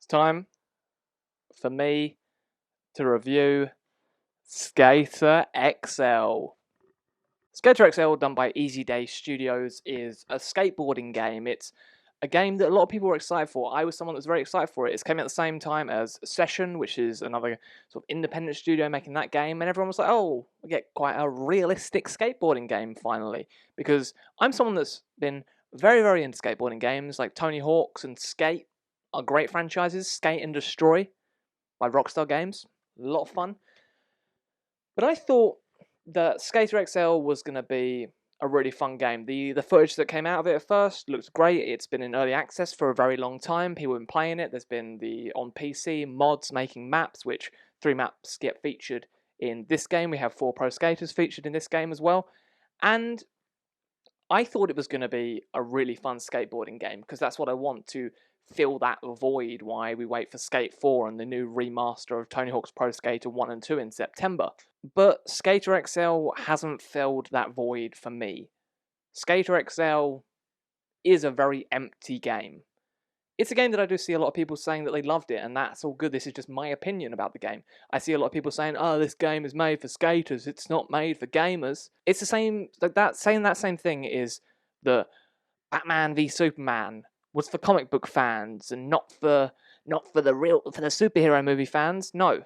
It's time for me to review Skater XL. Skater XL, done by Easy Day Studios, is a skateboarding game. It's a game that a lot of people were excited for. I was someone that was very excited for it. It came out at the same time as Session, which is another sort of independent studio making that game, and everyone was like, oh, we get quite a realistic skateboarding game finally. Because I'm someone that's been very, very into skateboarding games, like Tony Hawk's and Skate are great franchises. Skate and Destroy by Rockstar Games, a lot of fun. But I thought that Skater XL was going to be a really fun game. The footage that came out of it at first looked great. It's been in early access for a very long time. People have been playing it. There's been on PC mods making maps, which 3 maps get featured in this game. We have 4 pro skaters featured in this game as well. And I thought it was going to be a really fun skateboarding game because that's what I want, to fill that void while we wait for Skate 4 and the new remaster of Tony Hawk's Pro Skater 1 and 2 in September. But Skater XL hasn't filled that void for me. Skater XL is a very empty game. It's a game that I do see a lot of people saying that they loved it, and that's all good. This is just my opinion about the game. I see a lot of people saying, oh, this game is made for skaters, it's not made for gamers. It's the same, saying that same thing is the Batman v Superman was for comic book fans and not for the superhero movie fans. No,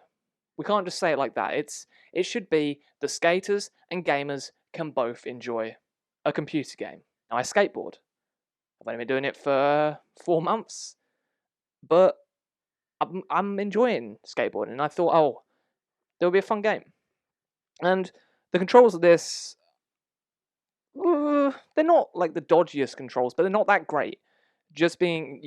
we can't just say it like that. It should be the skaters and gamers can both enjoy a computer game. Now, I skateboard. I've only been doing it for 4 months, but I'm enjoying skateboarding. And I thought, oh, there'll be a fun game. And the controls of this, they're not like the dodgiest controls, but they're not that great. You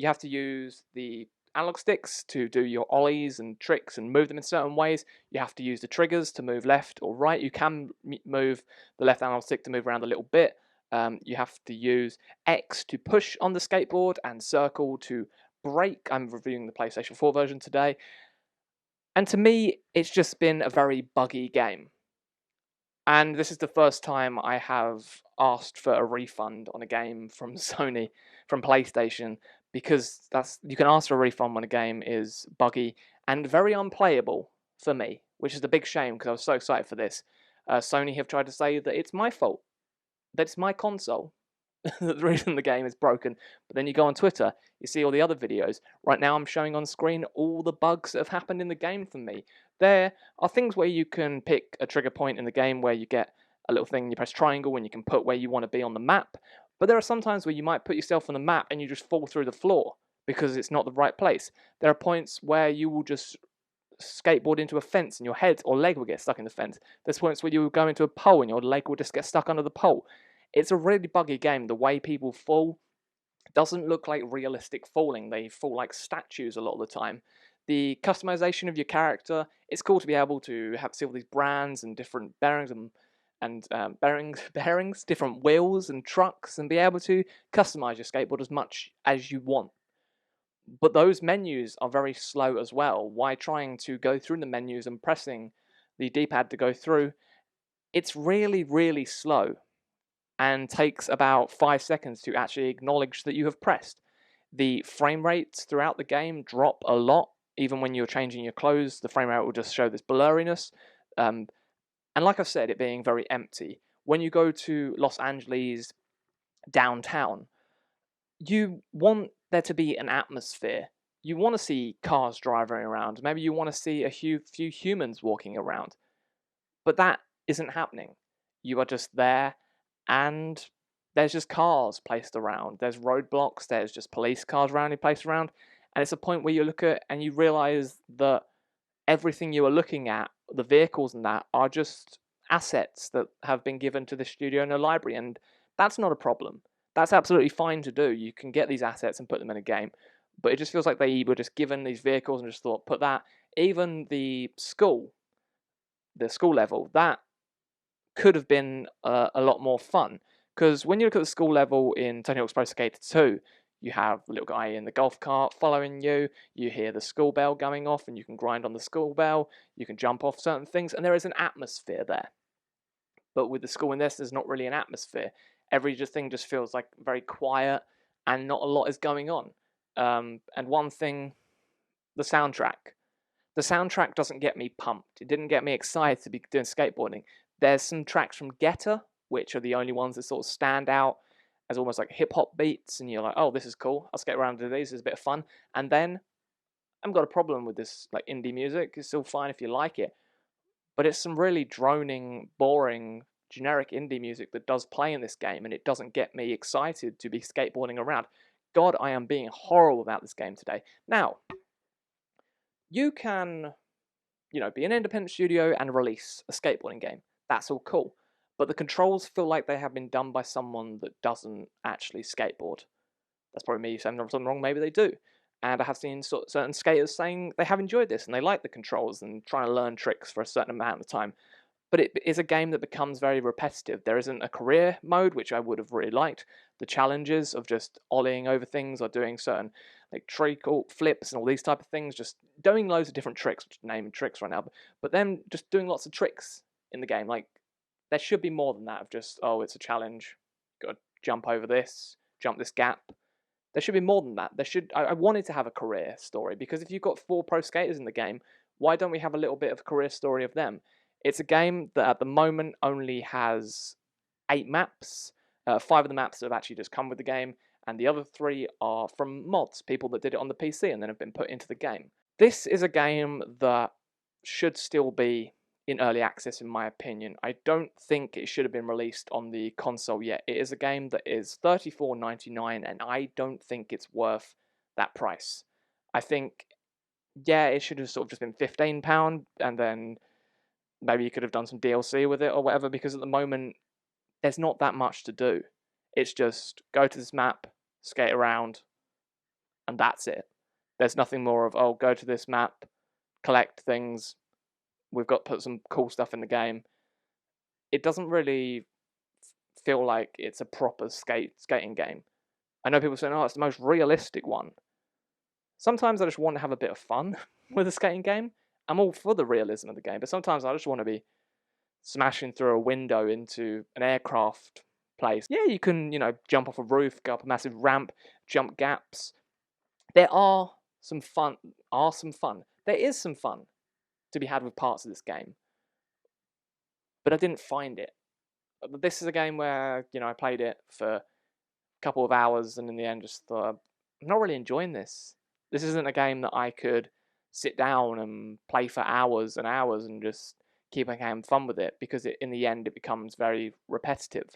have to use the analog sticks to do your ollies and tricks and move them in certain ways. You have to use the triggers to move left or right. You can move the left analog stick to move around a little bit. You have to use X to push on the skateboard and circle to brake. I'm reviewing the PlayStation 4 version today. And to me, it's just been a very buggy game. And this is the first time I have asked for a refund on a game from Sony, from PlayStation, because you can ask for a refund when a game is buggy and very unplayable for me, which is a big shame because I was so excited for this. Sony have tried to say that it's my fault, that it's my console, the reason the game is broken. But then you go on Twitter, you see all the other videos. Right now I'm showing on screen all the bugs that have happened in the game for me. There are things where you can pick a trigger point in the game where you get a little thing, you press triangle and you can put where you want to be on the map. But there are some times where you might put yourself on the map and you just fall through the floor because it's not the right place. There are points where you will just skateboard into a fence and your head or leg will get stuck in the fence. There's points where you will go into a pole and your leg will just get stuck under the pole. It's a really buggy game. The way people fall doesn't look like realistic falling. They fall like statues a lot of the time. The customization of your character, it's cool to be able to see all these brands and different bearings and bearings, different wheels and trucks, and be able to customize your skateboard as much as you want. But those menus are very slow as well. Why trying to go through the menus and pressing the D-pad to go through? It's really, really slow and takes about 5 seconds to actually acknowledge that you have pressed. The frame rates throughout the game drop a lot. Even when you're changing your clothes, the frame rate will just show this blurriness. And like I said, it being very empty. When you go to Los Angeles downtown, you want there to be an atmosphere. You want to see cars driving around. Maybe you want to see a few humans walking around. But that isn't happening. You are just there, and there's just cars placed around. There's roadblocks. There's just police cars randomly placed around. And it's a point where you look at and you realize that everything you are looking at, the vehicles and that, are just assets that have been given to the studio in a library. And that's not a problem. That's absolutely fine to do. You can get these assets and put them in a game. But it just feels like they were just given these vehicles and just thought, put that. Even the school level, that could have been a lot more fun. Because when you look at the school level in Tony Hawk's Pro Skater 2, you have the little guy in the golf cart following you, you hear the school bell going off and you can grind on the school bell, you can jump off certain things, and there is an atmosphere there. But with the school in this, there's not really an atmosphere. Every thing just feels like very quiet and not a lot is going on. And one thing the soundtrack. The soundtrack doesn't get me pumped. It didn't get me excited to be doing skateboarding. There's some tracks from Getter, which are the only ones that sort of stand out as almost like hip hop beats, and you're like, oh, this is cool. I'll skate around to these. It's a bit of fun. And then I haven't got a problem with this like indie music. It's still fine if you like it, but it's some really droning, boring, generic indie music that does play in this game, and it doesn't get me excited to be skateboarding around. God, I am being horrible about this game today. Now, you can, be an independent studio and release a skateboarding game. That's all cool. But the controls feel like they have been done by someone that doesn't actually skateboard. That's probably me saying something wrong, maybe they do. And I have seen certain skaters saying they have enjoyed this and they like the controls and trying to learn tricks for a certain amount of time. But it is a game that becomes very repetitive. There isn't a career mode, which I would have really liked. The challenges of just ollieing over things or doing certain like treacle flips and all these type of things, just doing loads of different tricks, which naming tricks right now, but then just doing lots of tricks in the game. Like, there should be more than that of just, oh, it's a challenge, got to jump over this, jump this gap. There should be more than that. I wanted to have a career story, because if you've got 4 pro skaters in the game, why don't we have a little bit of a career story of them? It's a game that at the moment only has 8 maps. 5 of the maps have actually just come with the game, and the other 3 are from mods, people that did it on the PC and then have been put into the game. This is a game that should still be in early access, in my opinion. I don't think it should have been released on the console yet. It is a game that is $34.99, and I don't think it's worth that price. I think, yeah, it should have sort of just been £15, and then maybe you could have done some DLC with it or whatever, because at the moment, there's not that much to do. It's just go to this map, skate around, and that's it. There's nothing more of, oh, go to this map, collect things, we've got to put some cool stuff in the game. It doesn't really feel like it's a proper skating game. I know people saying, oh, it's the most realistic one. Sometimes I just want to have a bit of fun with a skating game. I'm all for the realism of the game, but sometimes I just want to be smashing through a window into an aircraft place. Yeah, you can, jump off a roof, go up a massive ramp, jump gaps. There are some fun. There is some fun to be had with parts of this game, but I didn't find it. This is a game where, I played it for a couple of hours and in the end just thought, I'm not really enjoying this. This isn't a game that I could sit down and play for hours and hours and just keep having fun with it, because in the end it becomes very repetitive.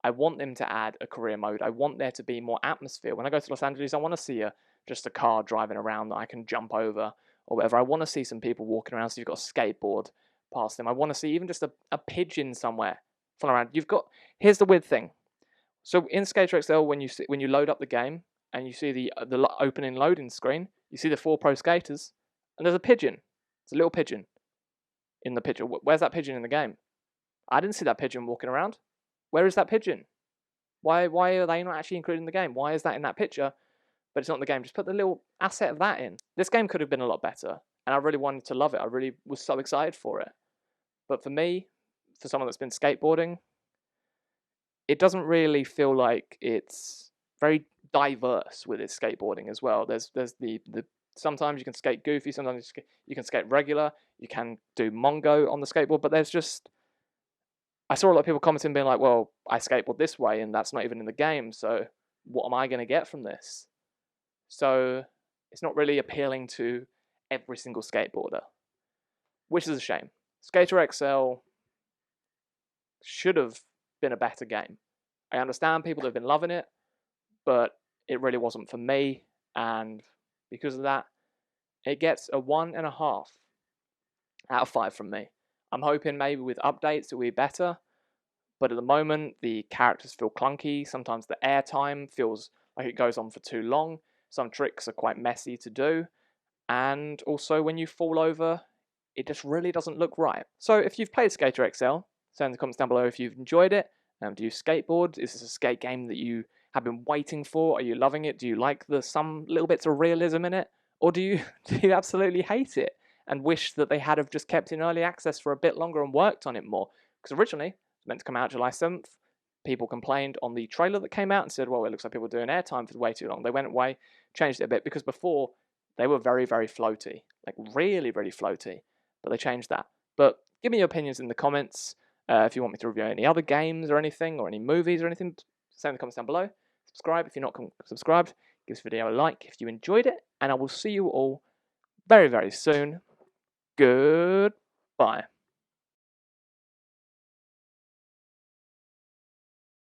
I want them to add a career mode. I want there to be more atmosphere. When I go to Los Angeles, I want to see just a car driving around that I can jump over or whatever. I want to see some people walking around, so you've got a skateboard past them. I want to see even just a pigeon somewhere flying around. Here's the weird thing. So in Skater XL, when you load up the game and you see the opening loading screen, you see the 4 pro skaters, and there's a pigeon. It's a little pigeon in the picture. Where's that pigeon in the game? I didn't see that pigeon walking around. Where is that pigeon? Why are they not actually included in the game? Why is that in that picture, but it's not in the game? Just put the little asset of that in. This game could have been a lot better, and I really wanted to love it. I really was so excited for it. But for me, for someone that's been skateboarding, it doesn't really feel like it's very diverse with its skateboarding as well. There's the sometimes you can skate goofy, sometimes you can skate regular, you can do Mongo on the skateboard, but I saw a lot of people commenting being like, well, I skateboard this way and that's not even in the game, so what am I going to get from this? So it's not really appealing to every single skateboarder, which is a shame. Skater XL should have been a better game. I understand people have been loving it, but it really wasn't for me, and because of that, it gets a 1.5 out of 5 from me. I'm hoping maybe with updates it will be better, but at the moment the characters feel clunky. Sometimes the airtime feels like it goes on for too long. Some tricks are quite messy to do, and also when you fall over, it just really doesn't look right. So if you've played Skater XL, say in the comments down below if you've enjoyed it. Do you skateboard? Is this a skate game that you have been waiting for? Are you loving it? Do you like some little bits of realism in it? Or do you absolutely hate it and wish that they had have just kept in early access for a bit longer and worked on it more? Because originally, it was meant to come out July 7th. People complained on the trailer that came out and said, well, it looks like people are doing airtime for way too long. They went away, changed it a bit, because before, they were very, very floaty, like really, really floaty, but they changed that. But give me your opinions in the comments. If you want me to review any other games or anything, or any movies or anything, say in the comments down below. Subscribe if you're not subscribed. Give this video a like if you enjoyed it, and I will see you all very, very soon. Goodbye.